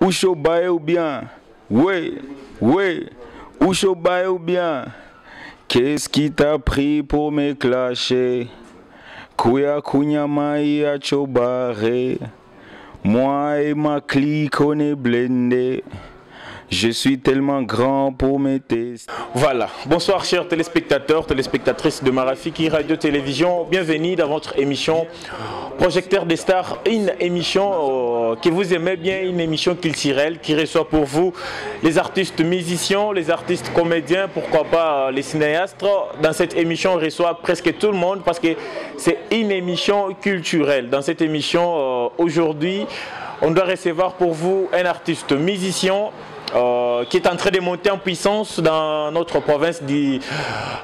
Ou chobaye ou bien? Ouais, ouais. Ou chobaye ou bien? Qu'est-ce qui t'a pris pour me clasher? Kuya kunyama ya chobare. Moi et ma clique on est blindés. Je suis tellement grand pour mes tests. Voilà. Bonsoir chers téléspectateurs, téléspectatrices de Marafiki Radio-Télévision. Bienvenue dans votre émission Projecteur des Stars. Une émission que vous aimez bien, une émission culturelle qui reçoit pour vous les artistes musiciens, les artistes comédiens, pourquoi pas les cinéastes. Dans cette émission, on reçoit presque tout le monde parce que c'est une émission culturelle. Dans cette émission, aujourd'hui, on doit recevoir pour vous un artiste musicien qui est en train de monter en puissance dans notre province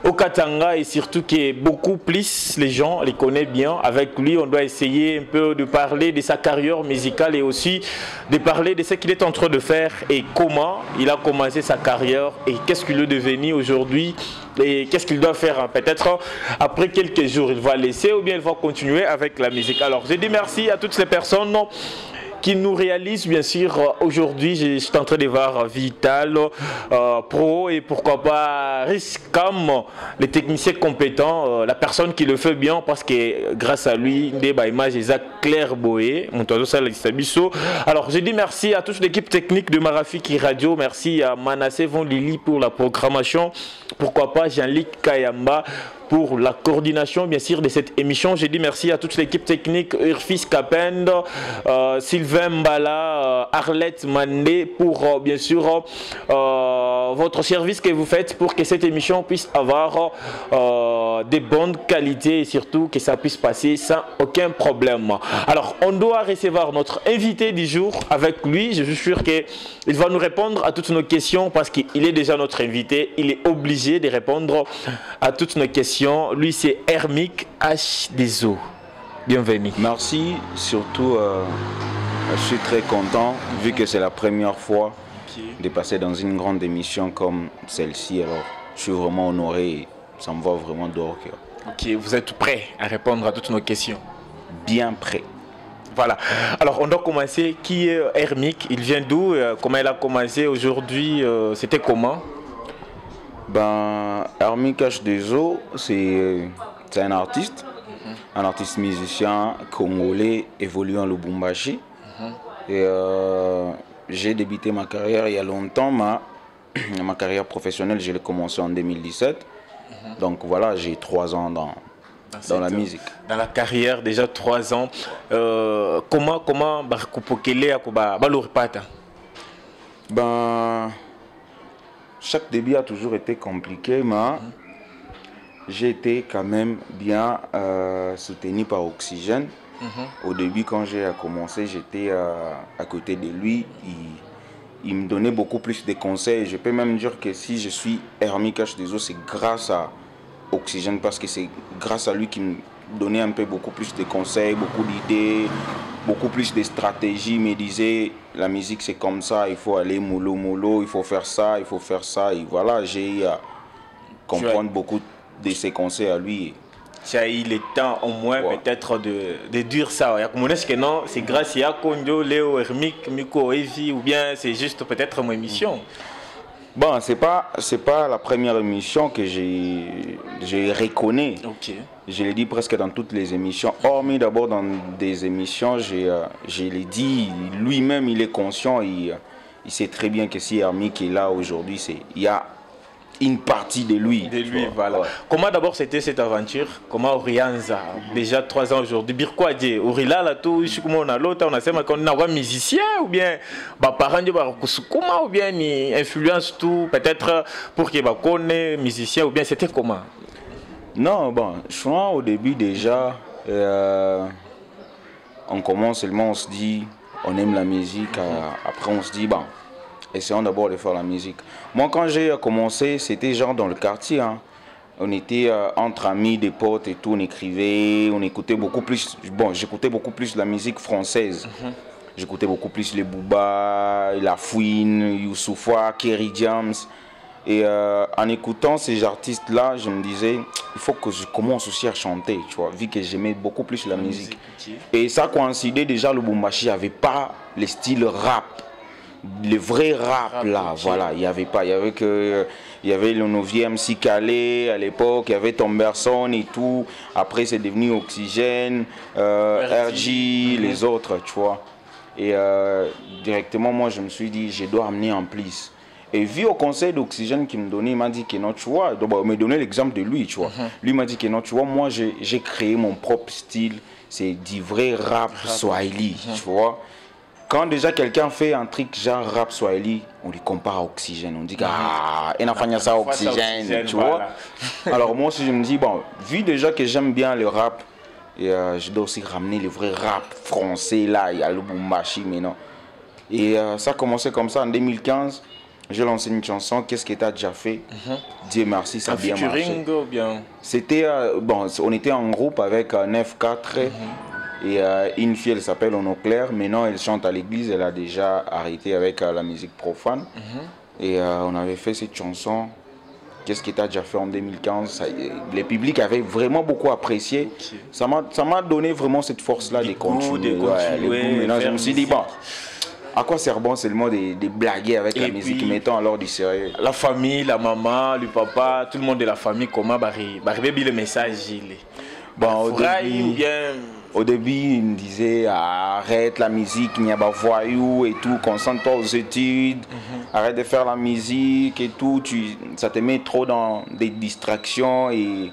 au Katanga et surtout qui est beaucoup plus, les gens les connaissent bien. Avec lui, on doit essayer un peu de parler de sa carrière musicale et aussi de parler de ce qu'il est en train de faire et comment il a commencé sa carrière et qu'est-ce qu'il est devenu aujourd'hui et qu'est-ce qu'il doit faire. Peut-être après quelques jours, il va laisser ou bien il va continuer avec la musique. Alors, je dis merci à toutes ces personnes qui nous réalise bien sûr. Aujourd'hui je suis en train de voir Vital, Pro et pourquoi pas Riscam, les techniciens compétents, la personne qui le fait bien parce que grâce à lui des images est clair boé. Alors je dis merci à toute l'équipe technique de Marafiki Radio, merci à Manassé Von Lili pour la programmation, pourquoi pas Jean-Luc Kayamba pour la coordination bien sûr de cette émission. Je dis merci à toute l'équipe technique, Urfis Kapend, Sylvain Mbala, Arlette Mandé pour bien sûr votre service que vous faites pour que cette émission puisse avoir des bonnes qualités et surtout que ça puisse passer sans aucun problème. Alors on doit recevoir notre invité du jour avec lui. Je suis sûr qu'il va nous répondre à toutes nos questions parce qu'il est déjà notre invité. Il est obligé de répondre à toutes nos questions. Lui c'est Hermic H. Deso. Bienvenue. Merci, surtout je suis très content vu que c'est la première fois de passer dans une grande émission comme celle-ci. Alors je suis vraiment honoré et ça me va vraiment d'or. Ok, vous êtes prêt à répondre à toutes nos questions? Bien prêt. Voilà. Alors on doit commencer. Qui est Hermic? Il vient d'où? Comment il a commencé aujourd'hui? C'était comment? Hermic H. Deso, c'est un artiste, un artiste musicien congolais évoluant au Lubumbashi. Et j'ai débuté ma carrière il y a longtemps, ma carrière professionnelle, je l'ai commencé en 2017. Donc voilà, j'ai 3 ans dans la musique. Dans la carrière, déjà 3 ans. Comment chaque début a toujours été compliqué, mais j'ai été quand même bien soutenu par Oxygène. Au début, quand j'ai commencé, j'étais à côté de lui. Il me donnait beaucoup plus de conseils. Je peux même dire que si je suis Hermic H. Deso, c'est grâce à Oxygène, parce que c'est grâce à lui qu'il me donnait un peu beaucoup plus de conseils, beaucoup d'idées, beaucoup plus de stratégies. Il me disait, la musique c'est comme ça, il faut aller mollo mollo, il faut faire ça, il faut faire ça. Et voilà, j'ai eu à comprendre beaucoup de ses conseils à lui. Tu as eu le temps au moins peut-être de dire ça. Non, c'est grâce à Konjo, Léo, Hermic, Miko, Evi, ou bien c'est juste peut-être mon émission. Bon, c'est pas la première émission que je reconnais. Je l'ai dit presque dans toutes les émissions. Hormis d'abord dans des émissions, je l'ai dit, lui-même il est conscient, il sait très bien que si Hermic est là aujourd'hui, il y a une partie de lui. Voilà. Comment d'abord c'était cette aventure? Comment Orianza, déjà 3 ans aujourd'hui, Birkwadi, Orila là tout, je suis comme on a l'autre, on a sema qu'on a un musicien ou bien parents de Barokusukuma ou bien ni influence tout peut-être pour qu'il connaisse musicien ou bien c'était comment? Non, bon, je crois au début déjà on commence seulement, on se dit on aime la musique, après on se dit bon, essayons d'abord de faire la musique. Moi, quand j'ai commencé, c'était genre dans le quartier. On était entre amis, des potes et tout, on écrivait, on écoutait beaucoup plus. Bon, j'écoutais beaucoup plus la musique française. J'écoutais beaucoup plus les Booba, La Fouine, Youssoupha, Kerry James. Et en écoutant ces artistes-là, je me disais, il faut que je commence aussi à chanter, tu vois, vu que j'aimais beaucoup plus la musique. Et ça coïncidait déjà, le Lubumbashi n'avait pas le style rap. le vrai rap là, okay. voilà, il n'y avait pas, il y avait que... Il y avait le 9e Calais à l'époque, il y avait Tomberson et tout. Après, c'est devenu Oxygène, RG, les autres, tu vois. Et directement, moi, je me suis dit, je dois amener en plus. Et vu au conseil d'Oxygène qui me donnait, il m'a dit que non, tu vois, donc, il m'a donné l'exemple de lui, tu vois. Lui m'a dit que non, tu vois, moi, j'ai créé mon propre style. C'est du vrai rap Swahili, tu vois. Quand déjà quelqu'un fait un truc genre rap Swahili, on lui compare à Oxygène. On dit il a fait ça Oxygène, tu vois. Alors moi aussi je me dis, bon, vu déjà que j'aime bien le rap, et je dois aussi ramener le vrai rap français là, il y a le Lubumbashi maintenant. Et ça a commencé comme ça en 2015. J'ai lancé une chanson, qu'est-ce que tu as déjà fait? Dieu merci, ça a bien marché. C'était, bon, on était en groupe avec 9-4. Et une fille, elle s'appelle Ono Claire. Maintenant, elle chante à l'église. Elle a déjà arrêté avec la musique profane. Et on avait fait cette chanson. Qu'est-ce que tu as déjà fait en 2015? Le public avait vraiment beaucoup apprécié. Ça m'a donné vraiment cette force-là de continuer. Maintenant, je me suis dit, bon, à quoi sert bon seulement de blaguer avec la musique, mettons alors du sérieux? La famille, la maman, le papa, tout le monde de la famille, comment arriver le message? Bon, au début, il me disait arrête la musique, il n'y a pas voyou et tout, concentre-toi aux études, arrête de faire la musique et tout, ça te met trop dans des distractions. Et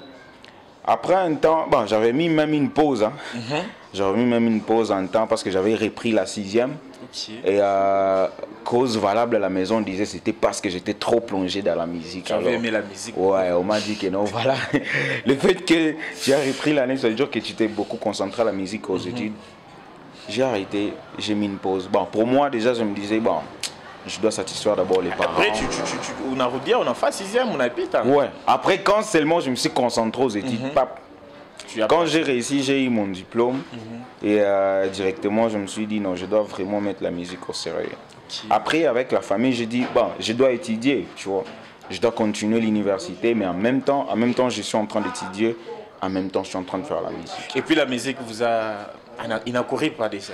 après un temps, bon, j'avais mis même une pause, j'avais mis même une pause en temps parce que j'avais repris la 6e. Et cause valable à la maison, on disait c'était parce que j'étais trop plongé dans la musique. Tu avais aimé la musique? Ouais, on m'a dit que non, voilà. Le fait que j'ai repris l'année, ça veut dire que tu t'es beaucoup concentré à la musique, aux études. J'ai arrêté, j'ai mis une pause. Bon, pour moi, déjà, je me disais, bon, je dois satisfaire d'abord les parents. Après, on a redit, on a fait 6e, on a pité. Ouais, après, quand seulement je me suis concentré aux études, quand j'ai réussi, j'ai eu mon diplôme. Et directement, je me suis dit, non, je dois vraiment mettre la musique au sérieux. Après, avec la famille, j'ai dit, bon, je dois étudier, tu vois. Je dois continuer l'université, mais en même temps, je suis en train d'étudier. En même temps, je suis en train de faire la musique. Et puis, la musique vous a inauguré pas déjà?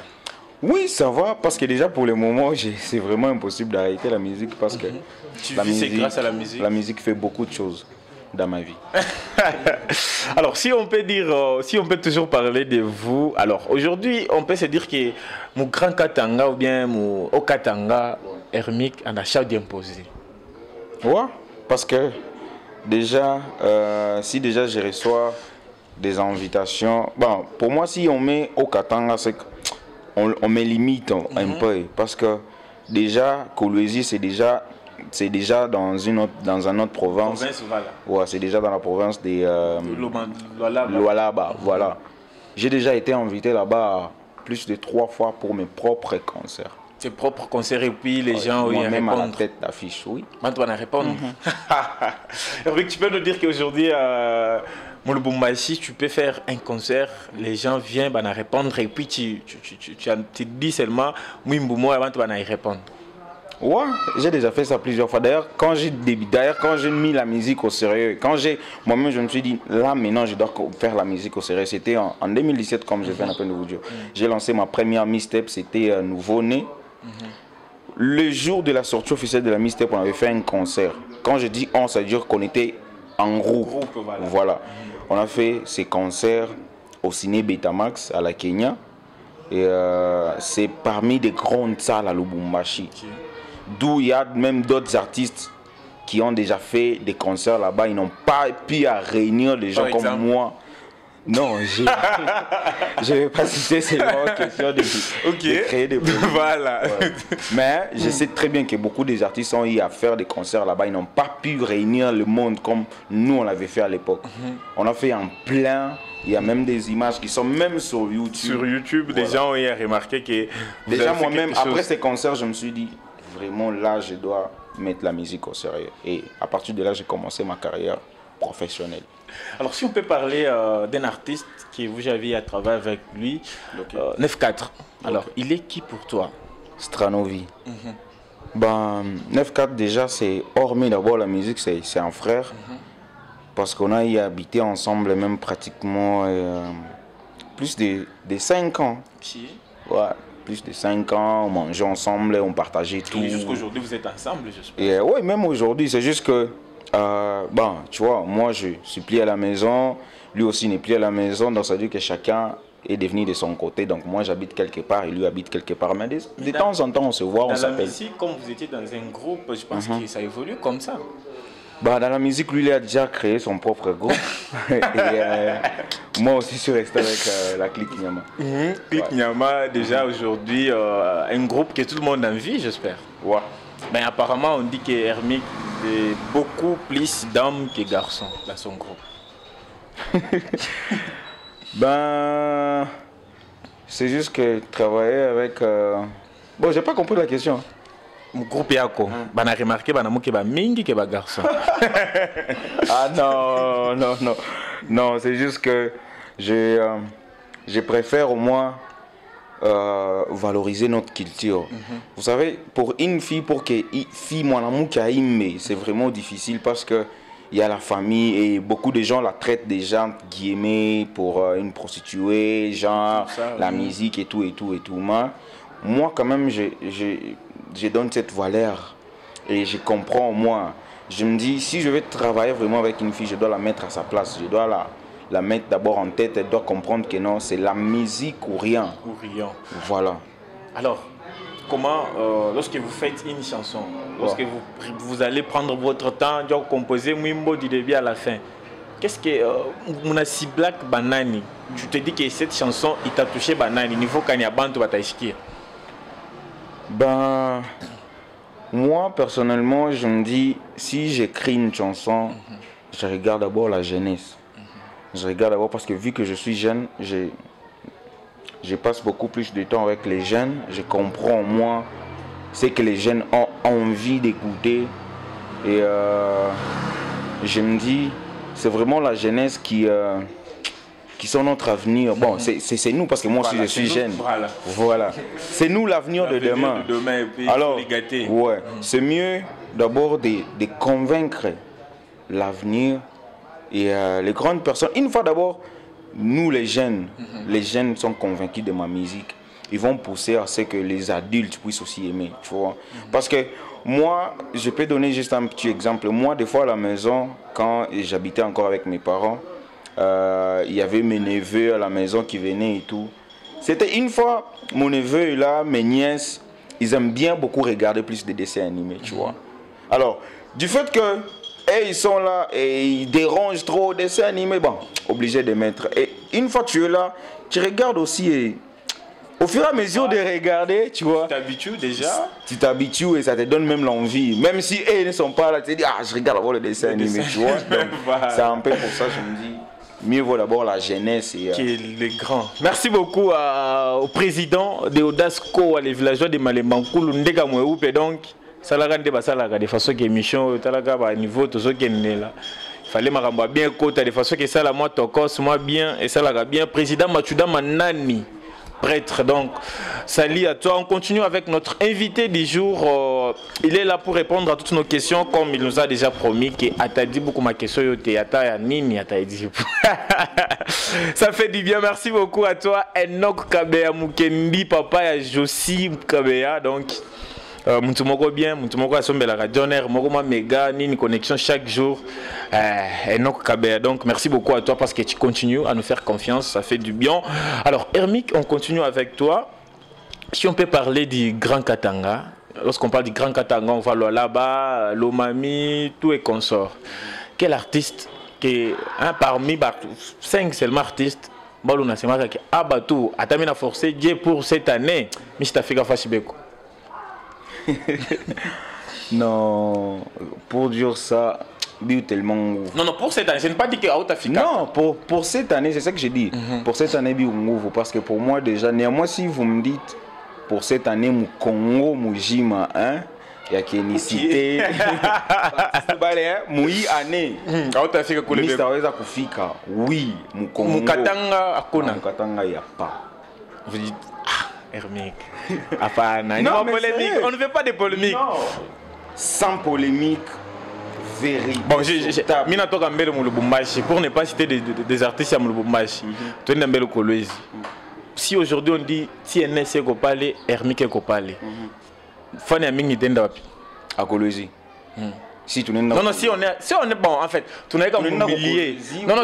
Oui, ça va, parce que déjà, pour le moment, c'est vraiment impossible d'arrêter la musique, parce que c'est grâce à la musique. La musique fait beaucoup de choses dans ma vie. Alors, si on peut dire, si on peut toujours parler de vous, alors aujourd'hui, on peut se dire que mon grand Katanga ou bien mon Okatanga, Hermic, en a chaud d'imposer. Ouais, parce que déjà, si déjà je reçois des invitations, bon, pour moi, si on met Okatanga, c'est qu'on me limite un peu, parce que déjà, Kolwezi, c'est déjà dans une autre province. Voilà. Ouais, c'est déjà dans la province de Lualaba. Voilà. J'ai déjà été invité là-bas plus de 3 fois pour mes propres concerts. Tes propres concerts et puis les gens ont même à la tête d'affiche, oui. Maintenant, on a répondu. Hermic, tu peux nous dire qu'aujourd'hui, mon Lubumbashi, tu peux faire un concert, les gens viennent à répondre et puis tu dis seulement, oui, avant tu vas y répondre. Ouais, j'ai déjà fait ça plusieurs fois. D'ailleurs, quand j'ai mis la musique au sérieux, moi-même je me suis dit, là maintenant je dois faire la musique au sérieux. C'était en 2017, comme je viens à peine de vous dire. J'ai lancé ma première mixtape, c'était Nouveau-né. Le jour de la sortie officielle de la mixtape, on avait fait un concert. Quand je dis on, ça veut dire qu'on était en groupe. Voilà. On a fait ces concerts au ciné Betamax à la Kenya. Et c'est parmi des grandes salles à Lubumbashi. D'où il y a même d'autres artistes qui ont déjà fait des concerts là-bas. Ils n'ont pas pu réunir des gens comme moi. Non, je ne vais pas citer, c'est une question de créer des produits. Voilà. Ouais. Mais je sais très bien que beaucoup des artistes ont eu à faire des concerts là-bas. Ils n'ont pas pu réunir le monde comme nous on l'avait fait à l'époque. On a fait en plein. Il y a même des images qui sont même sur YouTube. Sur YouTube, voilà. Des gens ont remarqué que... Déjà moi-même, après ces concerts, je me suis dit, vraiment là, je dois mettre la musique au sérieux. Et à partir de là, j'ai commencé ma carrière professionnelle. Alors si on peut parler d'un artiste que vous avez à travailler avec lui, 9-4. Alors il est qui pour toi? Stranovi. Ben, 9-4 déjà, c'est hormis d'abord la musique, c'est un frère. Parce qu'on a y habité ensemble même pratiquement plus de 5 ans. Ouais, plus de 5 ans, on mangeait ensemble, on partageait tout. Et jusqu'aujourd'hui, vous êtes ensemble, j'espère. Et oui, même aujourd'hui, c'est juste que, bon, tu vois, moi je suis plié à la maison, lui aussi n'est plié à la maison, donc ça veut dire que chacun est devenu de son côté. Donc moi j'habite quelque part et lui habite quelque part. Mais de temps en temps on se voit, on s'appelle. Dans la musique, comme vous étiez dans un groupe, je pense que ça évolue comme ça. Bah, dans la musique, lui il a déjà créé son propre groupe. Et moi aussi je suis resté avec la Clique Nyama. Clique Nyama, déjà aujourd'hui, un groupe que tout le monde a envie, j'espère. Ouais. Mais apparemment on dit que Hermic est beaucoup plus d'hommes que garçons dans son groupe. Ben, c'est juste que travailler avec... Bon, j'ai pas compris la question. Mon groupe Yako, on a remarqué que ba mingi que ba garçon. Ah non, non, non. Non, c'est juste que je préfère au moins valoriser notre culture. Vous savez, pour une fille, pour que fille, mon amour qui a aimé, c'est vraiment difficile parce que il y a la famille et beaucoup de gens la traitent des gens guillemets pour une prostituée, genre ça, la musique et tout et tout et tout. Moi quand même, je donne cette valeur et je comprends moi. Je me dis, si je vais travailler vraiment avec une fille, je dois la mettre à sa place. Je dois la mettre d'abord en tête. Elle doit comprendre que non, c'est la musique ou rien. Ou rien. Voilà. Alors, comment, lorsque vous faites une chanson, lorsque vous allez prendre votre temps, de composer Mwimbo du début à la fin, qu'est-ce que Mounassi Black Banani, tu te dis que cette chanson, il t'a touché Banani, il faut qu'il y ait bantu bataïski? Ben, moi personnellement, je me dis, si j'écris une chanson, je regarde d'abord la jeunesse. Je regarde d'abord parce que vu que je suis jeune, je passe beaucoup plus de temps avec les jeunes. Je comprends moi ce que les jeunes ont envie d'écouter. Et je me dis, c'est vraiment la jeunesse qui sont notre avenir. Bon, c'est nous parce que moi aussi je suis jeune. Voilà. C'est nous l'avenir de demain. Alors, ouais, c'est mieux d'abord de convaincre l'avenir et les grandes personnes. Une fois d'abord, nous les jeunes sont convaincus de ma musique. Ils vont pousser à ce que les adultes puissent aussi aimer, tu vois. Parce que moi, je peux donner juste un petit exemple. Moi, des fois à la maison, quand j'habitais encore avec mes parents, il y avait mes neveux à la maison qui venaient et tout. C'était une fois, mon neveu est là, mes nièces, ils aiment bien beaucoup regarder plus de dessins animés, tu vois. Alors, du fait que ils sont là et ils dérangent trop les dessins animés, bon, obligé de mettre. Et une fois que tu es là, tu regardes aussi et au fur et à mesure de regarder, tu vois. Tu t'habitues déjà. Tu t'habitues et ça te donne même l'envie. Même si ils ne sont pas là, tu te dis, ah, je regarde d'abord les dessins animés, tu vois. Voilà. C'est un peu pour ça que je me dis, mieux vaut d'abord la jeunesse. Et, qui est le grand. Merci beaucoup au président de Odasco, les villageois de Malembankoulou, Ndega Mouéoupe, donc. Salagande basalaga de façon que émission talaga ba niveau tout ce qui est là. Il fallait maramba bien côté de façon que ça la moi tokos moi bien et ça la bien président Machuda Manani prêtre. Donc salut à toi. On continue avec notre invité du jour. Il est là pour répondre à toutes nos questions comme il nous a déjà promis que atadi beaucoup ma question yo te ata ya nini atadi. Ça fait du bien. Merci beaucoup à toi Enoch Kabea Mukendi papa ya Josi Kabea donc Moutoumoko bien, Moutoumoko a sombé la radionnaire, Moroma méga, ni une connexion chaque jour. Enoch Kabea. Donc merci beaucoup à toi parce que tu continues à nous faire confiance, ça fait du bien. Alors Hermic, on continue avec toi. Si on peut parler du Grand Katanga, lorsqu'on parle du Grand Katanga, on va là-bas, Lomami, tout et consort. Quel artiste qui parmi 5 seulement artistes, Baluna Semaka qui a battu, a terminé à forcer Dieu pour cette année, Mr. Figa Fashibeko. Non, pour dire ça, tellement. Non, pour cette année, je n'ai pas dit que Aoutafika. Non, pour cette année, c'est ça que j'ai dit. Pour cette année, parce que pour moi, déjà, néanmoins, si vous me dites, pour cette année, mon Congo, mon Jima, hein, il y a qui est cité. Moui année. Aoutafika, Mr. Weza Kufika, oui, mon Congo. Mon Katanga, Akona. Mon Katanga, il n'y a pas. Vous dites, Hermic. Enfin, non, polémique. On ne veut pas de polémique. Non. Sans polémique, vérité. Bon, Minato Gambele Moulubumbashi, pour ne pas citer des artistes à Moulubumbashi, tu es Nambele Kolwezi. si aujourd'hui on dit TNS et Kopale, Hermique et Kopale, Fanny a mis une wapi à Kolwezi. Si tu n'es non, non, si on est bon, en fait, tu n'es comme millier. Non, non,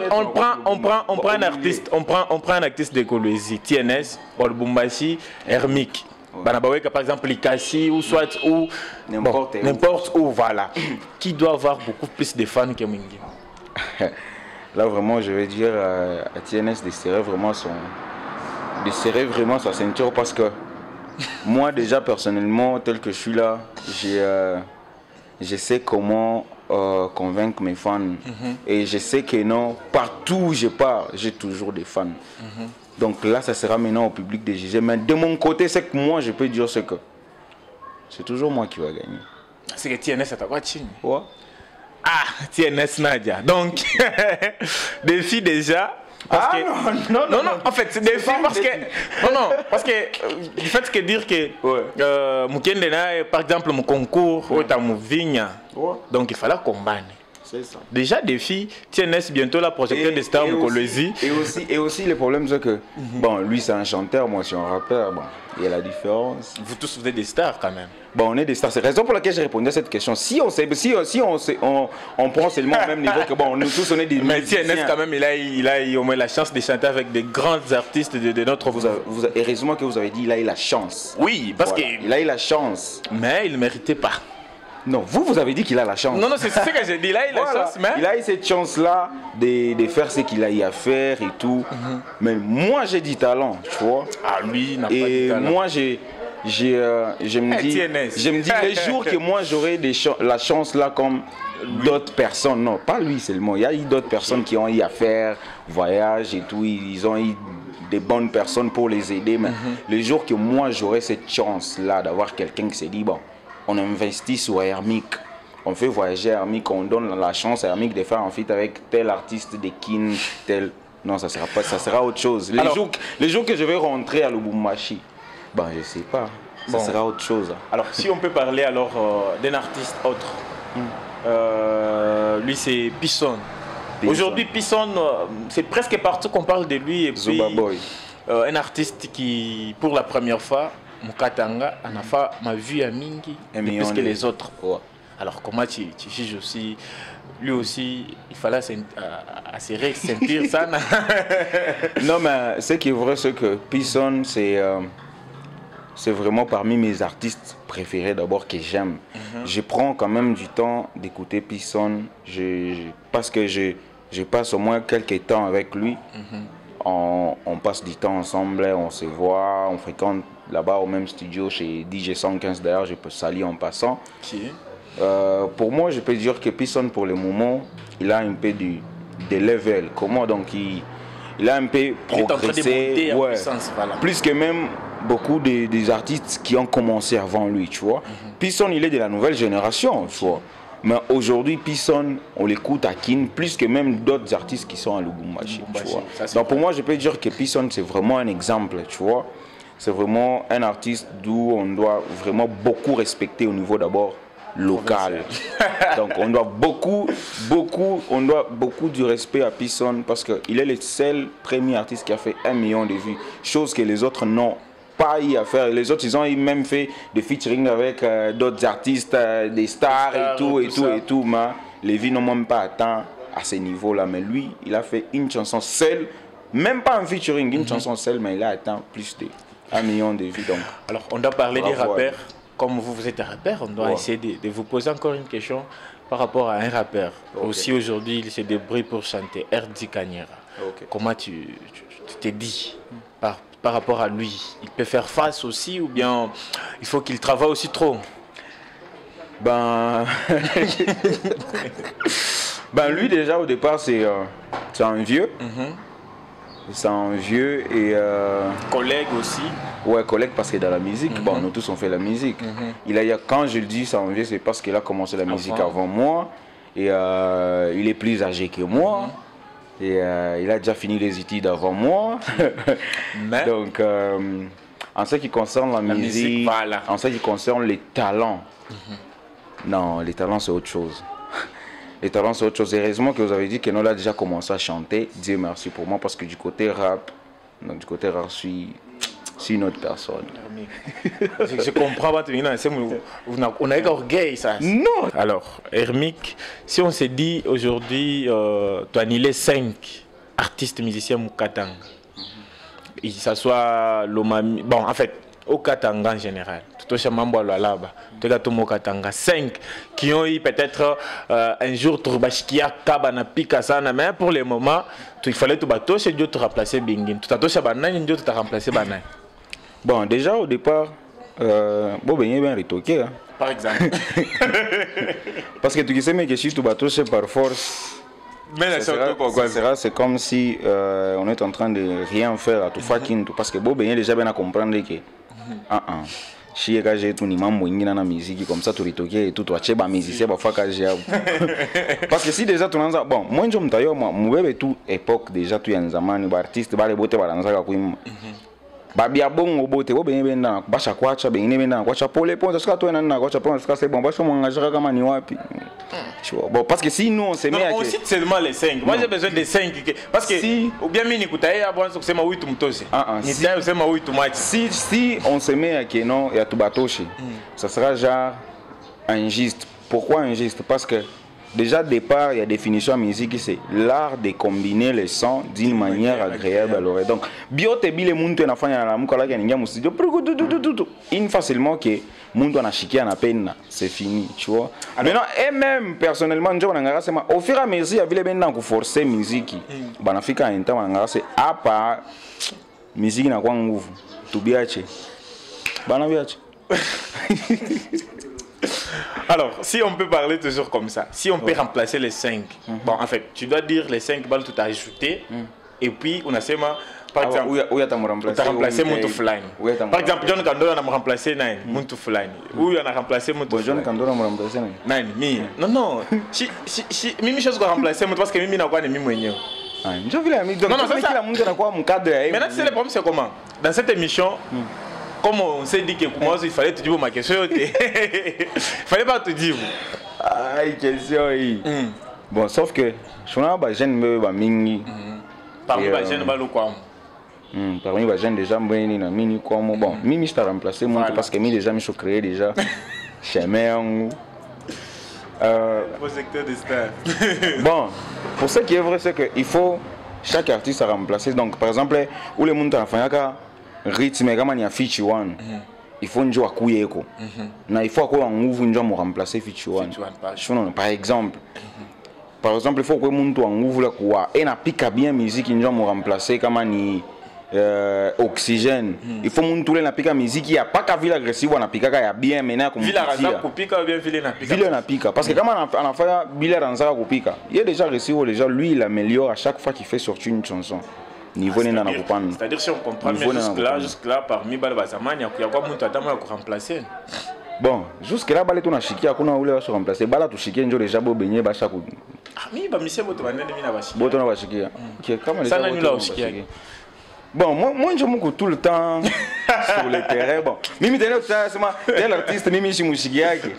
on prend un artiste, on prend un artiste de Kolwezi, TNS, Paul Bumbashi, Hermique. Banabaweka, par exemple, Likasi ou soit ou n'importe où, voilà. Qui doit avoir beaucoup plus de fans que Mingi. Là, vraiment, je vais dire à TNS de serrer vraiment sa ceinture parce que moi, déjà, personnellement, tel que je suis là, je sais comment convaincre mes fans. Et je sais que non, partout où je pars, j'ai toujours des fans. Donc là, ça sera maintenant au public de juger. Mais de mon côté, c'est que moi, je peux dire ce que c'est toujours moi qui va gagner. C'est que TNS, c'est à quoi tu ouais. Ah, TNS Nadia. Donc, défi déjà. Parce que, non, en fait, c'est défi parce que. Non, parce que du fait que dire que Mukendena, par exemple, mon concours, ou ta Mouvigne. Donc il fallait combattre. C'est ça. Déjà, défi, TNS bientôt la projecteur de Star Mukolozi. Et aussi, le problème, c'est que, bon, lui, c'est un chanteur, moi, je suis un rappeur. Bon, il y a la différence. Vous tous, vous êtes des stars quand même. Bon, on est des stars. C'est la raison pour laquelle j'ai répondu à cette question. Si on prend seulement au même niveau que, bon, nous tous, on est des mais TNS, quand même, il a au moins la chance de chanter avec des grands artistes de notre... Heureusement que vous avez dit, il a eu la chance. Oui, parce que... Il a eu la chance. Mais il ne méritait pas. Non, vous avez dit qu'il a la chance. Non, c'est ce que j'ai dit. Là, il a la chance, mais... Il a eu cette chance-là de faire ce qu'il a eu à faire et tout. Mais moi, j'ai du talent, tu vois. Ah, lui, il n'a pas de talent. Et moi, je me dis les jours que moi, j'aurai la chance là comme d'autres personnes. Non, pas lui seulement. Il y a eu d'autres personnes qui ont eu à faire voyage et tout. Ils ont eu des bonnes personnes pour les aider. Mais les jours que moi, j'aurai cette chance-là d'avoir quelqu'un qui s'est dit, bon, on investit sur Hermique, on fait voyager Hermique, on donne la chance à Hermique de faire un feat avec tel artiste de Kin, tel... Non, ça sera pas, ça sera autre chose. Les jours que je vais rentrer à Lubumbashi, ben je sais pas, ça sera autre chose. Alors si on peut parler alors d'un artiste autre, lui c'est Pisson. Aujourd'hui Pisson, c'est presque partout qu'on parle de lui. Et puis, Zuba Boy. Un artiste qui, pour la première fois, Mukatanga, en a fait ma vue à Mingi, plus que les autres. Alors comment tu juges aussi, lui aussi, il fallait serrer, sentir ça. Non mais ce qui est vrai, c'est que Pisson, c'est vraiment parmi mes artistes préférés d'abord que j'aime. Je prends quand même du temps d'écouter Pisson, parce que je passe au moins quelques temps avec lui. On passe du temps ensemble, on se voit, on fréquente là-bas au même studio chez DJ 115 d'ailleurs, je peux saluer en passant. Pour moi, je peux dire que Pisson pour le moment, il a un peu de level. Comment donc il a un peu progressé, plus que même beaucoup des artistes qui ont commencé avant lui, tu vois. Pisson, il est de la nouvelle génération, tu vois. Mais aujourd'hui, Pisson, on l'écoute à Kin, plus que même d'autres artistes qui sont à Lubumbashi, tu vois. Donc pour moi, je peux dire que Pisson, c'est vraiment un exemple, tu vois. C'est vraiment un artiste d'où on doit vraiment beaucoup respecter au niveau d'abord local. Donc on doit beaucoup du respect à Pisson parce qu'il est le seul premier artiste qui a fait 1 million de vues, chose que les autres n'ont pas eu à faire. Les autres, ils ont même fait des featuring avec d'autres artistes, des stars et tout, mais les vues n'ont même pas atteint à ce niveau-là. Mais lui, il a fait une chanson seule, même pas un featuring, une chanson seule, mais il a atteint plus de 1 million de vues. Donc, alors, on doit parler des rappeurs. Comme vous êtes un rappeur, on doit essayer de vous poser encore une question par rapport à un rappeur. Aussi, aujourd'hui, il se débrouille pour chanter Erdi Kanyera. Comment tu te dis par rapport à lui? Il peut faire face aussi ou bien il faut qu'il travaille aussi trop? Ben lui déjà au départ c'est un vieux. C'est un vieux et... collègue aussi. Ouais, collègue parce que dans la musique, bon, nous tous on fait la musique. Quand je le dis c'est un vieux, c'est parce qu'il a commencé la musique avant moi. Et il est plus âgé que moi. Et il a déjà fini les études avant moi. Donc, en ce qui concerne la musique, voilà. En ce qui concerne les talents, non, les talents c'est autre chose. Les talents c'est autre chose. Heureusement que vous avez dit que nous a déjà commencé à chanter. Dieu merci pour moi parce que du côté rap, je suis c'est une autre personne. Je comprends pas, on a orgueil ça. Non. Alors, Hermic, si on se dit aujourd'hui, tu as annulé 5 artistes musiciens au Katanga, que ce soit l'Omami, bon en fait, au Katanga en général, tout au Chamambo là-bas, tu as tout au Katanga, 5 qui ont eu peut-être un jour Turbashikia, Kabana, Pikasana, mais pour le moment, il fallait tout bateau, c'est Dieu te remplacer Bingin. Tout à touché Banane, Dieu te remplacer Banane. Bon, déjà au départ, bon, ben, il est bien retoqué. Hein. Par exemple. Parce que tu sais, mais que si tu vas toucher par force. Mais c'est comme si on est en train de rien faire à tout fucking tout. Parce que bon, ben, il est déjà bien à comprendre que. Si j'ai tout ni mambo ingina na musique comme ça tu retoqué et tout tu as cheba musicien ba faka j'ai. Parce que si déjà tu n'as bon, moi je me taille moi, bébé tout époque déjà tu y a un zamani ba artiste ba les bote ba lanza kuimba. Babia bongo bote bo benye benda basha kwacha benye benda kwacha pole ponza sika to na kwacha ponza sika c'est bon basha mwangaja kama ni wapi. Bon parce que si nous on se met on cite seulement les 5. Moi j'ai besoin des 5 parce que si ou bien mini kutaye avant kusema oui tumtoshe. Ni tayo kusema oui tumachi. Si on se met à que non ya tubatoshi. Ça sera genre injuste. Pourquoi injuste? Parce que déjà, départ, il y a définition en musique, c'est l'art de combiner les sons d'une manière agréable à l'oreille. Donc, biote bile muntu na fanya na mukala ya ninga musique. Une facilement que muntu na chikia na peine, c'est fini, tu vois. Maintenant, et même personnellement, au fur et à mesure, il y a des gens qui forcent la musique. Banafika un temps, c'est à part musique na kwa nguvu. Tubiache. Banabiache. Alors, si on peut parler toujours comme ça, si on peut remplacer les 5, bon, en fait, tu dois dire les 5 balles, tout a ajouté, et puis on a seulement, par exemple, où tu as remplacé Muntu Fulani. Par exemple, John Kandora a remplacé Muntu Fulani. Où il a remplacé Muntu Fulani. John Kandora a remplacé Nani. Non, Mimi chose qu'on a remplacé, parce que Mimi n'a pas de Mimi. Je veux la Mimi. Non, c'est ça. Maintenant, c'est le problème, c'est comment? Dans cette émission, comme on s'est dit que pour moi, il fallait te dire ma question. Il fallait pas te dire. Aïe, question. Bon, sauf que je suis un jeune mingi. Parmi les jeunes, parmi les jeunes, déjà, mini comme bon, Mimi, je t'ai remplacé parce que Mimi, déjà, je suis créé déjà. Chez moi. Projecteur des stars. Bon, pour ce qui est vrai, c'est qu'il faut chaque artiste à remplacer. Donc, par exemple, où les gens ont fait rythme kama ni ya Fichi One, il faut njoo akuyeko. Na il faut akuwa nguvu njoo mo remplacer Fichi One. Par exemple, il faut que muntu wa nguvu la kuwa ena pika bien musique njoo mo remplacer kama ni oxygène. Il faut muntu le na pika musique ya paka vile agressive na pika ya bien mena comme vile raza kupika ou bien vile na pika. Vile na pika parce que kama anafanya vile ranza kupika, il est déjà agressive déjà lui il améliore à chaque fois qu'il fait sortir une chanson. C'est-à-dire si on comprend jusque-là, parmi les Bazamani, il y a quoi de remplacer. Bon, jusque-là, il y a chikia, il y a remplacer. Bala tu chikia, il y a beigné, bacha kou. Ah, mais il y a boto na chikia. OK, comment ça n'a nul chikia. Bon, moi je me tout le temps sur le terrain. Bon, Mimi tenait ça, c'est l'artiste Mimi Chimushigiaki.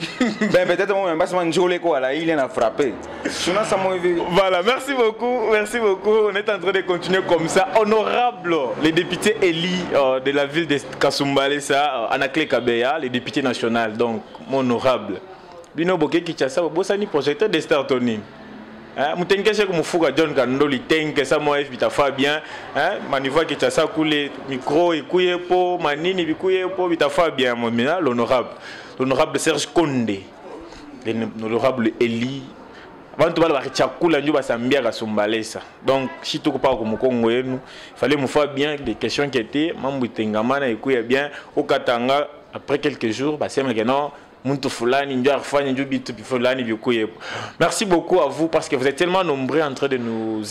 Ben peut-être moi même pas seulement Jolé quoi là, il a frappé. Voilà, merci beaucoup. On est en train de continuer comme ça. Honorable, les députés élus de la ville de Kasumbalé, ça, Anakle Kabeya, les députés nationaux, donc mon honorable. Bino Boké Kichasa, Bossani projecteur de Startoni. Mutengeshe kumufuga John Kandoli tenke sa mo bitafa bien manivoa kitasa kule micro ikuye po manini bikuye po bitafa bien mo mina l'honorable Serge Konde l'honorable Eli abantu bala bakichakula njo basambia kasumbalesa donc si tuko pa ko mukongo yenu fallait mu faire bien des questions qui étaient mambo tengamana ikuye bien au Katanga après quelques jours bah c'est que non. Merci beaucoup à vous parce que vous êtes tellement nombreux en train de nous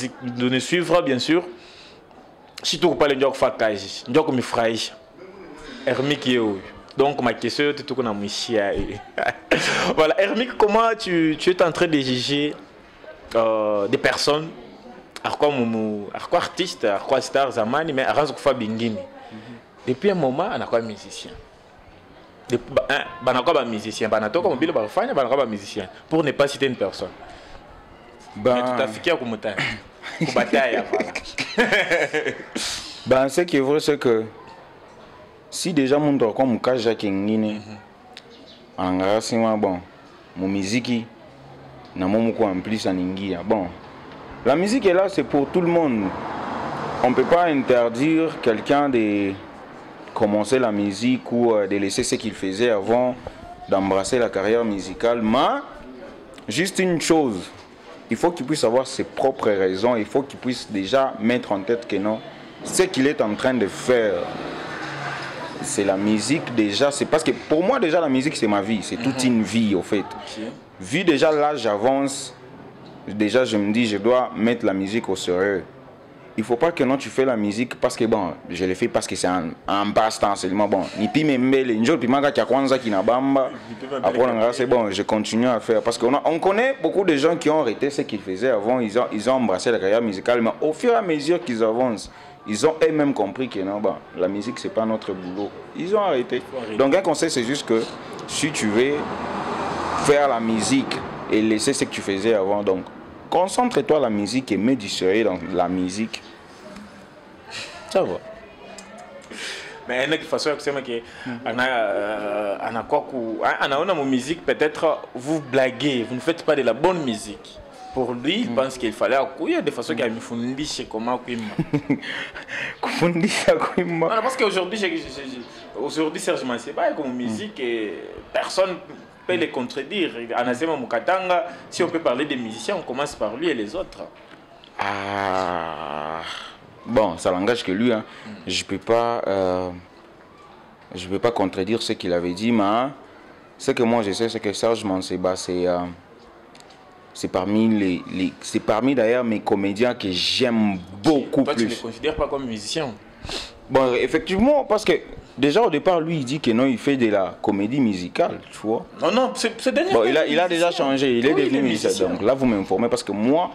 suivre, bien sûr. Si tu parles de Fakaji, de Mifraï, Hermic donc ma question est tout comme voilà, Hermic, comment tu es en train de juger des personnes, à quoi artiste, à quoi star Zamani, mais à quoi Bingini. Depuis un moment, on a quoi musicien. Musicien, musicien, pour ne pas citer une personne. Mais tout à fait comme ce qui est vrai, c'est que si déjà mon tour comme Kaja Kengine, en grâce bon, mon musique, na mon en plus en ingia. Bon, la musique est là, c'est pour tout le monde. On ne peut pas interdire quelqu'un de commencer la musique ou de laisser ce qu'il faisait avant d'embrasser la carrière musicale, mais juste une chose, il faut qu'il puisse avoir ses propres raisons, il faut qu'il puisse déjà mettre en tête que non, ce qu'il est en train de faire, c'est la musique déjà, c'est parce que pour moi déjà la musique c'est ma vie, c'est toute une vie au fait. Vu déjà là j'avance, déjà je me dis je dois mettre la musique au sérieux. Il ne faut pas que non tu fais la musique parce que bon, je le fais parce que c'est un passe-temps seulement bon. Ni pi membele, njol pi manga kia kwanza kina bamba. Après c'est bon, je continue à faire parce qu'on connaît beaucoup de gens qui ont arrêté ce qu'ils faisaient avant, ils ont embrassé la carrière musicale, mais au fur et à mesure qu'ils avancent, ils ont eux-mêmes compris que non, bah, la musique c'est pas notre boulot. Ils ont arrêté. Donc un conseil c'est juste que si tu veux faire la musique et laisser ce que tu faisais avant, donc concentre-toi la musique et mets du sérieux dans la musique. Ça va. Mais il y a une façon de dire que on a mon musique, peut-être vous blaguez, vous ne faites pas de la bonne musique. Pour lui, il pense qu'il fallait accueillir de façon qu'il y a une comment parce qu'aujourd'hui, aujourd'hui Serge Manseba comme musique et personne peut les contredire. Anasema Mukatanga, si on peut parler des musiciens, on commence par lui et les autres. Ah, bon, ça n'engage que lui. Hein. Je peux pas contredire ce qu'il avait dit, mais ce que moi je sais, c'est que Serge Manseba, c'est parmi c'est parmi d'ailleurs mes comédiens que j'aime beaucoup plus. Toi, tu ne les considères pas comme musicien? Bon, effectivement, parce que déjà au départ, lui, il dit que non, il fait de la comédie musicale, tu vois. Non, c'est dernier. Bon, il a déjà changé, il est devenu musicien. Donc là, vous m'informez parce que moi,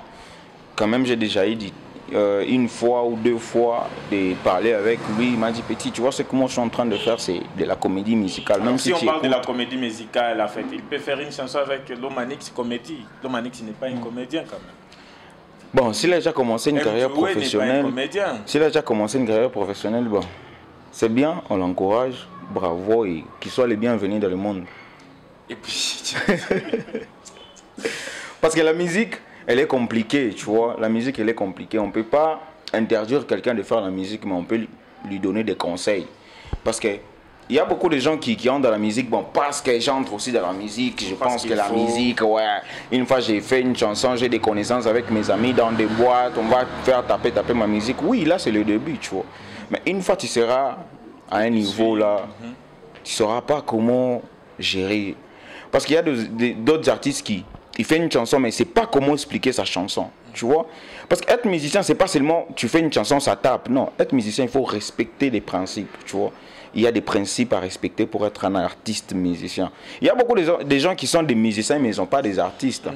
quand même, j'ai déjà dit une fois ou deux fois de parler avec lui. Il m'a dit, petit, tu vois, ce que moi je suis en train de faire, c'est de la comédie musicale. Même si on parle de la comédie musicale, en fait, il peut faire une chanson avec Lomanix Comédie. Lomanix n'est pas un comédien quand même. Bon, s'il a déjà commencé une carrière professionnelle, bon, c'est bien, on l'encourage, bravo et qu'il soit les bienvenus dans le monde. Et puis, parce que la musique, elle est compliquée, tu vois. La musique, elle est compliquée. On ne peut pas interdire quelqu'un de faire la musique, mais on peut lui donner des conseils. Parce que il y a beaucoup de gens qui entrent dans la musique, bon, parce que j'entre aussi dans la musique, je pense que la musique, ouais. Une fois j'ai fait une chanson, j'ai des connaissances avec mes amis dans des boîtes, on va faire taper ma musique. Oui, là c'est le début, tu vois. Mais une fois tu seras à un niveau là, tu ne sauras pas comment gérer. Parce qu'il y a d'autres artistes qui font une chanson, mais c'est pas comment expliquer sa chanson, tu vois. Parce qu'être musicien, c'est pas seulement tu fais une chanson, ça tape. Non, être musicien, il faut respecter des principes, tu vois. Il y a des principes à respecter pour être un artiste musicien. Il y a beaucoup de gens qui sont des musiciens mais ils ne sont pas des artistes.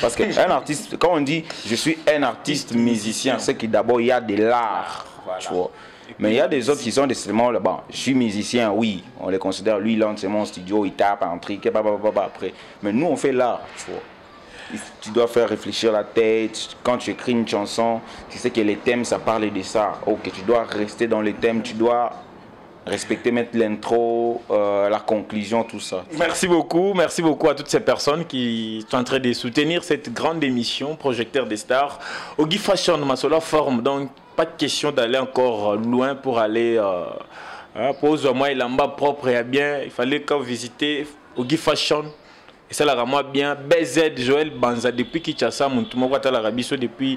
Parce qu'un artiste, quand on dit je suis un artiste musicien, c'est que d'abord il y a de l'art. Voilà. Tu vois. Mais il y a des autres qui sont seulement là, bon, je suis musicien, oui, on les considère, lui il entre c'est mon studio, il tape un truc, après. Mais nous on fait l'art, tu vois. Tu dois faire réfléchir la tête. Quand tu écris une chanson, tu sais que les thèmes ça parle de ça. Ok, tu dois rester dans les thèmes, tu dois respecter, mettre l'intro, la conclusion, tout ça. Merci beaucoup à toutes ces personnes qui sont en train de soutenir cette grande émission Projecteur des Stars. Ogi Fashion, Masola forme, donc pas de question d'aller encore loin pour aller pour moi il en bas propre et bien. Il fallait quand visiter Ogi Fashion. Et ça la moi bien BZ Joël Banza depuis Kinshasa, Moutoumoko Talarabiso depuis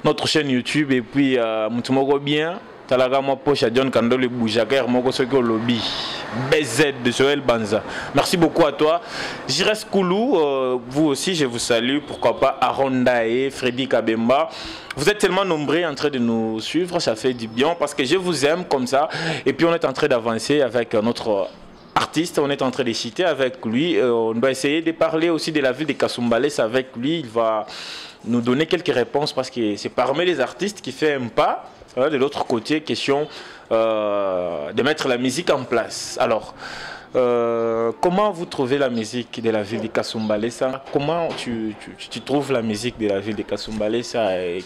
notre chaîne YouTube et puis Moutoumoko bien. Talagama poche à John Kandole Boujaker Moko Soko Lobby BZ de Joël Banza. Merci beaucoup à toi. Jires Koulou, vous aussi je vous salue. Pourquoi pas Aronda et Freddy Kabemba. Vous êtes tellement nombreux en train de nous suivre, ça fait du bien parce que je vous aime comme ça. Et puis on est en train d'avancer avec notre artiste, on est en train de citer avec lui. On doit essayer de parler aussi de la ville de Kasumbalès avec lui. Il va nous donner quelques réponses parce que c'est parmi les artistes qui fait un pas. De l'autre côté, question de mettre la musique en place. Alors, comment vous trouvez la musique de la ville de Kasumbalesa? Comment tu trouves la musique de la ville de Kasumbalesa? Et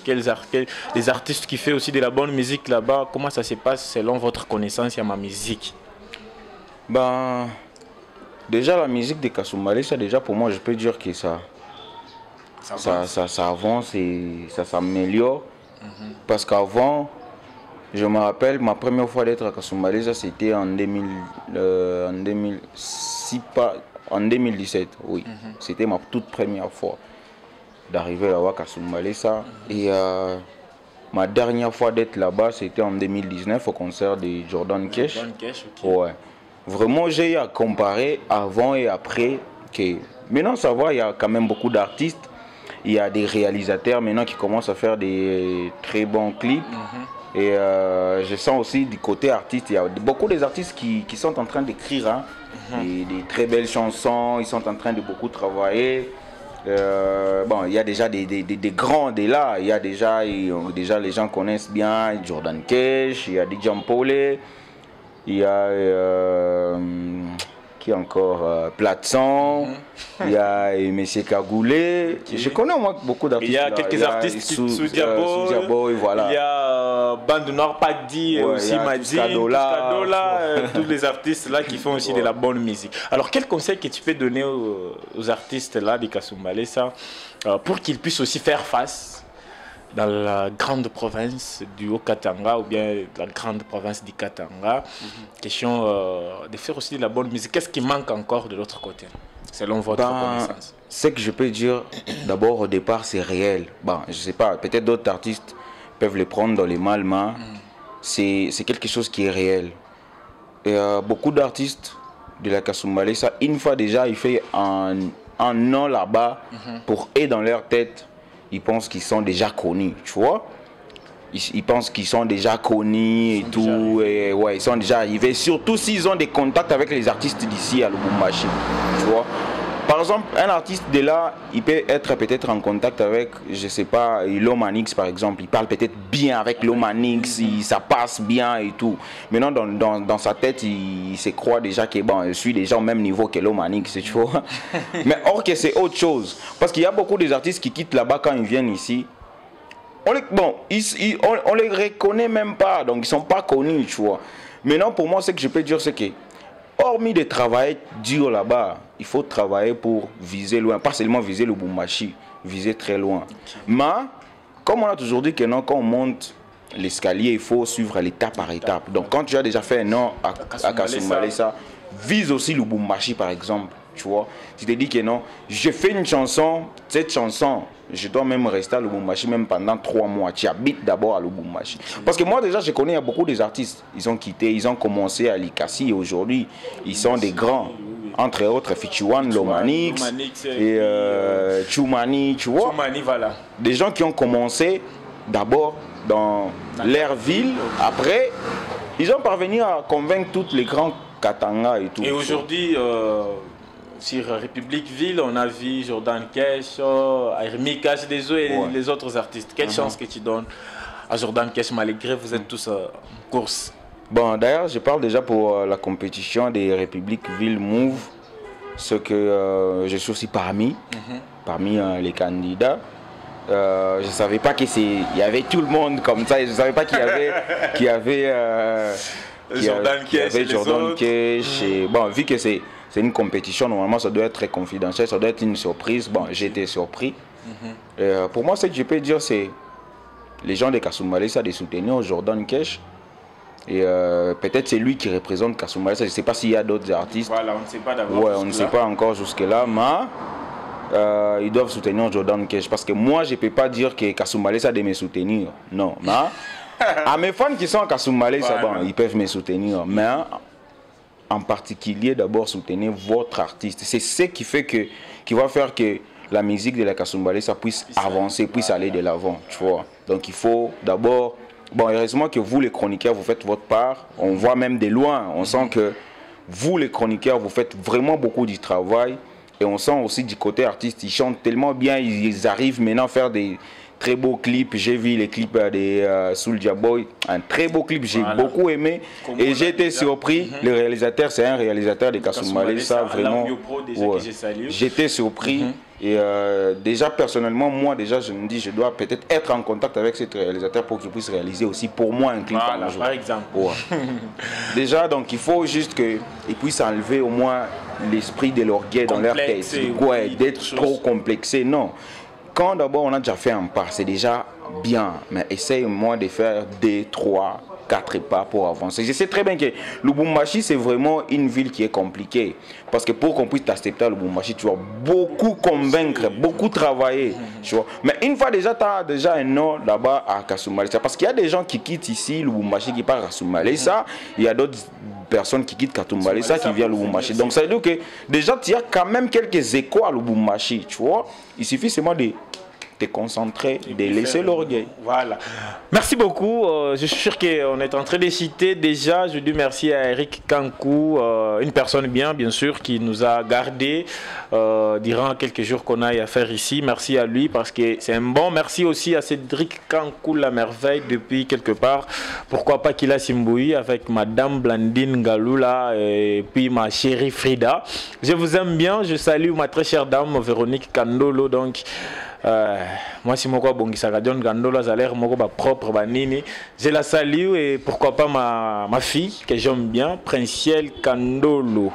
les artistes qui font aussi de la bonne musique là-bas, comment ça se passe selon votre connaissance à ma musique? Ben, déjà la musique de Kasumbalé, ça déjà pour moi je peux dire que ça avance et ça s'améliore. Parce qu'avant, je me rappelle, ma première fois d'être à Kasumbalé, ça c'était en 2017, oui. C'était ma toute première fois d'arriver là-bas à Kasumbalé, ça. Et ma dernière fois d'être là-bas, c'était en 2019 au concert de Jordan Cash. Jordan Cash, ok. Ouais. Vraiment, j'ai eu à comparer avant et après. Que maintenant, ça va, il y a quand même beaucoup d'artistes. Il y a des réalisateurs maintenant qui commencent à faire des très bons clips. Et je sens aussi du côté artiste, il y a beaucoup des artistes qui sont en train d'écrire hein, des très belles chansons, ils sont en train de beaucoup travailler. Bon, il y a déjà des grands là, il y a déjà les gens connaissent bien Jordan Cash, il y a DJ Paulé, il y a qui encore Platson, il y a Monsieur Kagoulé. Je connais moi beaucoup d'artistes. Il y a quelques artistes sous Diabo, voilà. Il y a Bande Noire Pagdi, aussi Madi, tous les artistes là qui font aussi de la bonne musique. Alors quel conseil que tu peux donner aux artistes là de Kasumbalé ça pour qu'ils puissent aussi faire face dans la grande province du Haut-Katanga ou bien la grande province du Katanga, question de faire aussi de la bonne musique. Qu'est-ce qui manque encore de l'autre côté, selon votre connaissance? Ce que je peux dire, d'abord au départ, c'est réel. Bon, je sais pas, peut-être d'autres artistes peuvent les prendre dans les mal, mais c'est quelque chose qui est réel. Et beaucoup d'artistes de la Kasumbalé, ça, une fois déjà, il fait un an là-bas pour eux dans leur tête. Ils pensent qu'ils sont déjà connus, tu vois. Ils pensent qu'ils sont déjà connus et tout. Et ouais, ils sont déjà arrivés. Surtout s'ils ont des contacts avec les artistes d'ici à Lubumbashi, tu vois. Par exemple, un artiste de là, il peut être peut-être en contact avec, je sais pas, Lomanix par exemple. Il parle peut-être bien avec Lomanix, ça passe bien et tout. Maintenant, dans sa tête, il se croit déjà que bon, je suis déjà au même niveau que Lomanix, tu vois. Mais or que c'est autre chose. Parce qu'il y a beaucoup d'artistes qui quittent là-bas quand ils viennent ici. On les reconnaît même pas, donc ils sont pas connus, tu vois. Maintenant, pour moi, ce que je peux dire, c'est que hormis de travailler dur là-bas, il faut travailler pour viser loin, pas seulement viser le Lubumbashi, viser très loin. Mais, comme on a toujours dit que non, quand on monte l'escalier, il faut suivre l'étape par étape. Donc, quand tu as déjà fait un an à Kasumbalé, ça vise aussi le Lubumbashi, par exemple. Tu vois, tu te dis que non, je fais une chanson, cette chanson, je dois même rester à Lubumbashi même pendant 3 mois. Tu habites d'abord à Lubumbashi. Parce que moi déjà, je connais beaucoup des artistes. Ils ont quitté, ils ont commencé à Likasi et aujourd'hui, ils sont des grands. Entre autres, Fichuan, Lomanix et Choumani, tu vois. Choumani, voilà. Des gens qui ont commencé d'abord dans leur ville. Après, ils ont parvenu à convaincre tous les grands Katanga et tout. Et aujourd'hui, sur République Ville, on a vu Jordan Cash, Hermie Cash des et les autres artistes. Quelle chance que tu donnes à Jordan Cash malgré vous êtes tous en course? Bon, d'ailleurs, je parle déjà pour la compétition des République Ville Move, ce que je suis aussi parmi les candidats. Je ne savais pas qu'il y avait tout le monde comme ça. Je ne savais pas qu'il y avait Jordan Cash. Bon, vu que c'est une compétition, normalement ça doit être très confidentiel, ça doit être une surprise. Bon, j'ai été surpris. Pour moi, ce que je peux dire, c'est les gens de Kasumbalé, ça de soutenir Jordan Cash. Et peut-être c'est lui qui représente Kasumbalé. Je ne sais pas s'il y a d'autres artistes. Voilà, on ne sait pas d'abord. Ouais, on ne sait pas encore jusque-là, mais ils doivent soutenir Jordan Cash. Parce que moi, je ne peux pas dire que Kasumbalé, ça de me soutenir. Non, mais à mes fans qui sont à Kasumbalé, ça, bon, ils peuvent me soutenir. Mais en particulier, d'abord, soutenir votre artiste. C'est ce qui fait qui va faire que la musique de la Kasumbalé, ça puisse avancer, puisse aller de l'avant, tu vois. Donc, il faut d'abord... Bon, heureusement que vous, les chroniqueurs, vous faites votre part. On voit même de loin, on sent que vous, les chroniqueurs, vous faites vraiment beaucoup du travail. Et on sent aussi du côté artiste, ils chantent tellement bien, ils arrivent maintenant à faire des très beau clip. J'ai vu les clips des Soulja Boy. Un très beau clip, j'ai beaucoup aimé. Et j'ai été surpris. Le réalisateur, c'est un réalisateur de Kasumbalé. Ça, vraiment. J'étais surpris. Et déjà, personnellement, moi, déjà, je me dis, je dois peut-être être en contact avec cet réalisateur pour qu'il puisse réaliser aussi pour moi un clip un jour. Par exemple. Déjà, donc, il faut juste qu'ils puissent enlever au moins l'esprit de l'orgueil dans leur tête. D'être trop complexé. Non. Quand d'abord on a déjà fait un pas, c'est déjà bien. Mais essaye-moi de faire 2, 3, 4 pas pour avancer. Je sais très bien que Lubumbashi, c'est vraiment une ville qui est compliquée. Parce que pour qu'on puisse t'accepter à Lubumbashi, tu dois beaucoup convaincre, beaucoup travailler. Tu vois. Mais une fois déjà, tu as déjà un nom là-bas à Kasumbalé. Parce qu'il y a des gens qui quittent ici Lubumbashi, qui partent à Kasumbalé. Il y a d'autres personnes qui quittent Kasumbalé, qui viennent à Lubumbashi. Donc ça veut dire que déjà, tu as quand même quelques échos à Lubumbashi. Tu vois. Il suffit seulement de te concentrer, de laisser l'orgueil. Voilà. Merci beaucoup. Je suis sûr qu'on est en train de citer déjà. Je dis merci à Eric Kankou, une personne bien sûr, qui nous a gardé durant quelques jours qu'on a à faire ici. Merci à lui parce que c'est un bon. Merci aussi à Cédric Kankou, la merveille, depuis quelque part. Pourquoi pas Kila Simboui avec Madame Blandine Galula et puis ma chérie Frida. Je vous aime bien. Je salue ma très chère dame Véronique Kandolo. Donc, moi si moko bongisa John Gandola a l'air moko propre banini, je la salue et pourquoi pas ma fille que j'aime bien, Princiel Kandolo.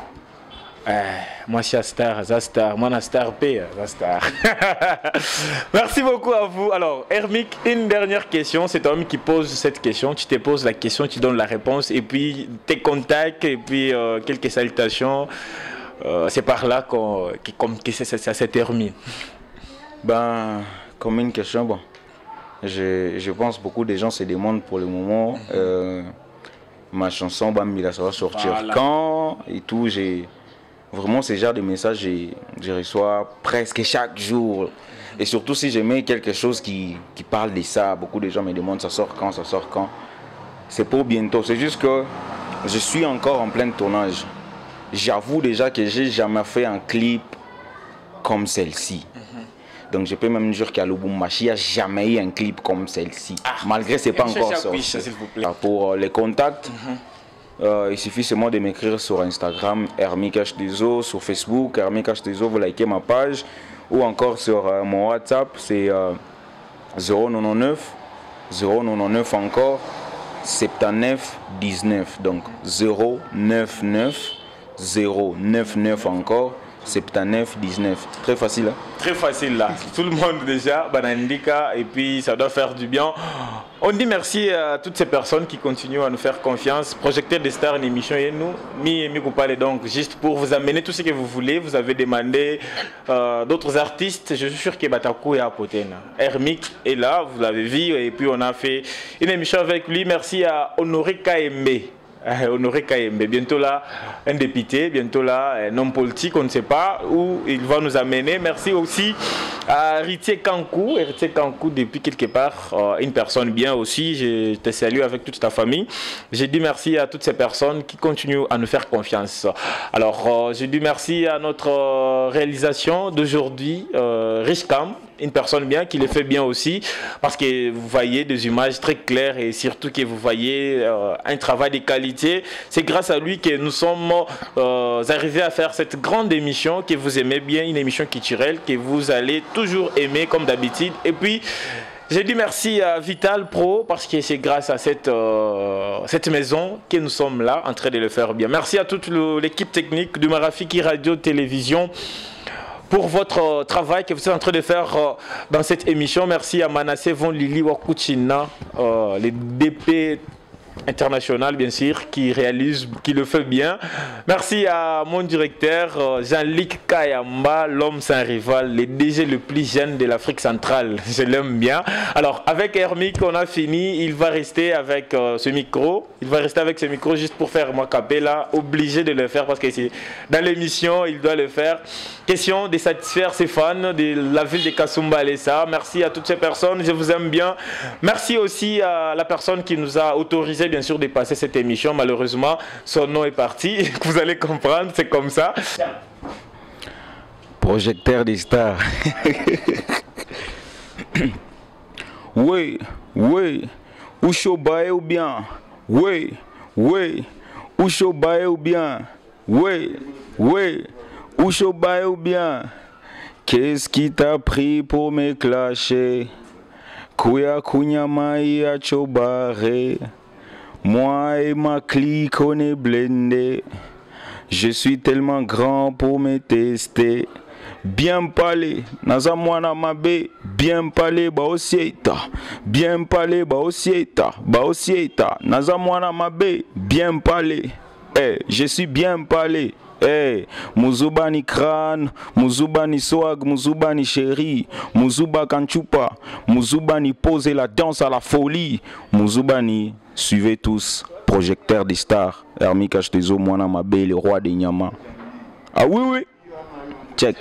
Moi je suis star, moi je star P, star. Merci beaucoup à vous. Alors Hermic, une dernière question, c'est toi qui pose cette question, tu te poses la question, tu donnes la réponse et puis tes contacts et puis quelques salutations. C'est par là que ça se termine. Ben, comme une question, bon, je pense que beaucoup de gens se demandent pour le moment ma chanson Bambila, ça va sortir quand et tout. Vraiment ce genre de messages, je reçois presque chaque jour. Et surtout si je mets quelque chose qui parle de ça, beaucoup de gens me demandent ça sort quand, ça sort quand. C'est pour bientôt, c'est juste que je suis encore en plein tournage. J'avoue déjà que j'ai jamais fait un clip comme celle-ci. Donc je peux même dire qu'à Lubumbashi, il n'y a jamais eu un clip comme celle-ci. Malgré que ce n'est pas encore sorti. Pour les contacts, il suffit seulement de m'écrire sur Instagram, Hermic H2O, sur Facebook, Hermic H2O, vous likez ma page. Ou encore sur mon WhatsApp, c'est 099 encore 79 19. Donc 099 099 encore 79 19. Très facile. Hein? Très facile là. Tout le monde déjà, Banandika, et puis ça doit faire du bien. On dit merci à toutes ces personnes qui continuent à nous faire confiance. Projecteur des stars, une émission et nous, mi parler donc juste pour vous amener tout ce que vous voulez. Vous avez demandé d'autres artistes. Je suis sûr que Batakou est à Potena. Hermic est là, vous l'avez vu, et puis on a fait une émission avec lui. Merci à Honoré Kaembe. Honoré Kaembe, bientôt là un député, bientôt là un homme politique, on ne sait pas où il va nous amener. Merci aussi à Héritier Kankou, depuis quelque part, une personne bien aussi. Je te salue avec toute ta famille. J'ai dit merci à toutes ces personnes qui continuent à nous faire confiance. Alors j'ai dit merci à notre réalisation d'aujourd'hui, Richcam, une personne bien qui le fait bien aussi, parce que vous voyez des images très claires et surtout que vous voyez un travail de qualité. C'est grâce à lui que nous sommes arrivés à faire cette grande émission que vous aimez bien, une émission culturelle que vous allez toujours aimer comme d'habitude. Et puis j'ai dit merci à Vital Pro parce que c'est grâce à cette maison que nous sommes là en train de le faire bien. Merci à toute l'équipe technique de Marafiki Radio Télévision pour votre travail que vous êtes en train de faire dans cette émission. Merci à Manassé Von Lili Wakuchina, les DP international bien sûr, qui le fait bien. Merci à mon directeur Jean-Luc Kayamba, l'homme sans rival, le DG le plus jeune de l'Afrique centrale. Je l'aime bien. Alors avec Hermic, on a fini. Il va rester avec ce micro. Il va rester avec ce micro juste pour faire moi capella. Obligé de le faire parce que c'est dans l'émission, il doit le faire. Question de satisfaire ses fans de la ville de Kasumbalesa. Merci à toutes ces personnes. Je vous aime bien. Merci aussi à la personne qui nous a autorisé bien sûr de passer cette émission. Malheureusement son nom est parti. Vous allez comprendre, c'est comme ça. Projecteur des stars. oui, oui, ou chobaye ou bien, oui, oui, ou chobaye ou bien, oui, oui, ou chobaye ou bien. Qu'est-ce qui t'a pris pour me clasher? Kuya kunyamai a chobare. Moi et ma clique on est blindés. Je suis tellement grand pour me tester. Bien parler, naza mwana mabe, bien parler ba osieta, bien parler ba osieta, naza mwana mabe, bien parler. Je suis bien parlé. Muzuba ni crâne, Muzuba ni swag, Muzuba ni chéri, Muzuba kanchupa, Muzuba ni poser la danse à la folie, Muzuba ni suivez tous, projecteur des stars, Hermi Kachtezo, Mwana Mabe, le roi des Nyama. Ah oui, oui, check.